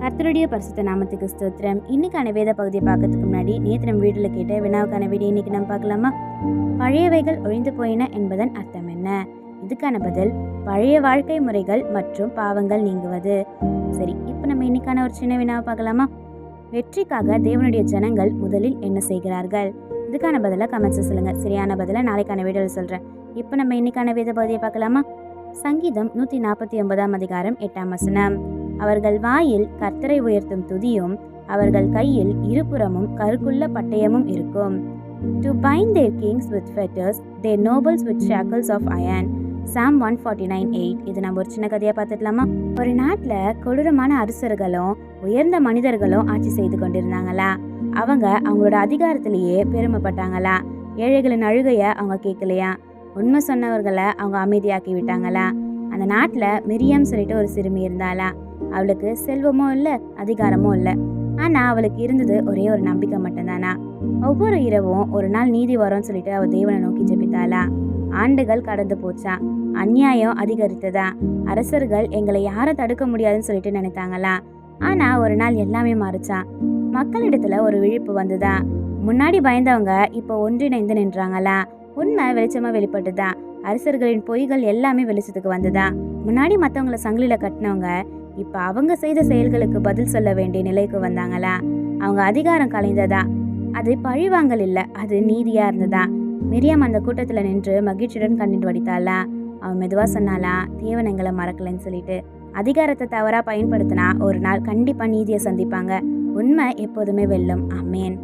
கர்த்தருடைய பரிசுத்த நாமத்துக்கு ஸ்தோத்திரம். இன்னைக்கான வேத பகுதியை பார்க்கறதுக்கு முன்னாடி நேற்று நம்ம வீட்டில் கேட்ட வினாவுக்கான வீடியோ இன்னைக்கு நம்ம பார்க்கலாமா? பழையவைகள் ஒழிந்து போயின என்பதன் அர்த்தம் என்ன? இதுக்கான பதில் பழைய வாழ்க்கை முறைகள் மற்றும் பாவங்கள் நீங்குவது. சரி, இப்போ நம்ம இன்னைக்கான ஒரு சின்ன வினாவை பார்க்கலாமா? வெற்றிக்காக தேவனுடைய ஜனங்கள் முதலில் என்ன செய்கிறார்கள்? இதுக்கான பதிலை கமெண்ட்ஸ் சொல்லுங்க. சரியான பதிலை நாளைக்கான வீடியோவில் சொல்றேன். இப்போ நம்ம இன்னைக்கான வேத பகுதியை பார்க்கலாமா? சங்கீதம் 149 அதிகாரம் 8 வசனம். அவர்கள் வாயில் கர்த்தரை உயர்த்தும் துதியும் அவர்கள் கையில் இருபுறமும் கருக்குள்ள பட்டயமும் இருக்கும். To bind their kings with fetters, their nobles with shackles of iron. Psalm 149:8. இது நம்ம ஒரு சின்ன கதையா பார்த்துடலாமா? ஒரு நாட்டில் கொடூரமான அரசர்களும் உயர்ந்த மனிதர்களும் ஆட்சி செய்து கொண்டிருந்தாங்களா. அவங்க அவங்களோட அதிகாரத்திலேயே பெருமைப்பட்டாங்களா. ஏழைகளின் அழுகைய அவங்க கேட்கலையா. உண்மை சொன்னவர்களை அவங்க அமைதியாக்கி விட்டாங்களா. அந்த நாட்டில் மிரியம் சொல்லிட்டு ஒரு சிறுமி இருந்தாளா. அவளுக்கு செல்வமும் இல்லை, அதிகாரமும் இல்லை. ஆனால் அவளுக்கு இருந்தது ஒரே ஒரு நம்பிக்கை மட்டும்தானா. ஒவ்வொரு இரவும் ஒரு நாள் நீதி வரும்னு சொல்லிட்டு அவள் தேவனை நோக்கி ஜெபித்தாளா. ஆண்டுகள் கடந்து போச்சா. அநியாயம் அதிகரித்ததா. அரசர்கள் எங்களை யாரை தடுக்க முடியாதுன்னு சொல்லிட்டு நினைத்தாங்களா. ஆனால் ஒரு நாள் எல்லாமே மாறுச்சான். மக்களிடத்துல ஒரு விழிப்பு வந்துதா. முன்னாடி பயந்தவங்க இப்போ ஒன்றிணைந்து நின்றாங்களா. உண்மை வெளிச்சமா வெளிப்பட்டுதா. அரசர்களின் பொய்கள் எல்லாமே வெளிச்சத்துக்கு வந்துதா. முன்னாடி மற்றவங்களை சங்கிலில கட்டினவங்க இப்ப அவங்க செய்த செயல்களுக்கு பதில் சொல்ல வேண்டிய நிலைக்கு வந்தாங்களா. அவங்க அதிகாரம் கலைந்ததா. அது பழிவாங்கல் இல்ல, அது நீதியா இருந்ததா. மிரியம் அந்த கூட்டத்துல நின்று மகிழ்ச்சியுடன் கண்ணீர் வடித்தாளா. அவன் மெதுவா சொன்னாலா, தேவன் எங்களை மறக்கலன்னு சொல்லிட்டு. அதிகாரத்தை தவறா பயன்படுத்தினா ஒரு நாள் கண்டிப்பா நீதியை சந்திப்பாங்க. உண்மை எப்போதுமே வெல்லும். ஆமேன்.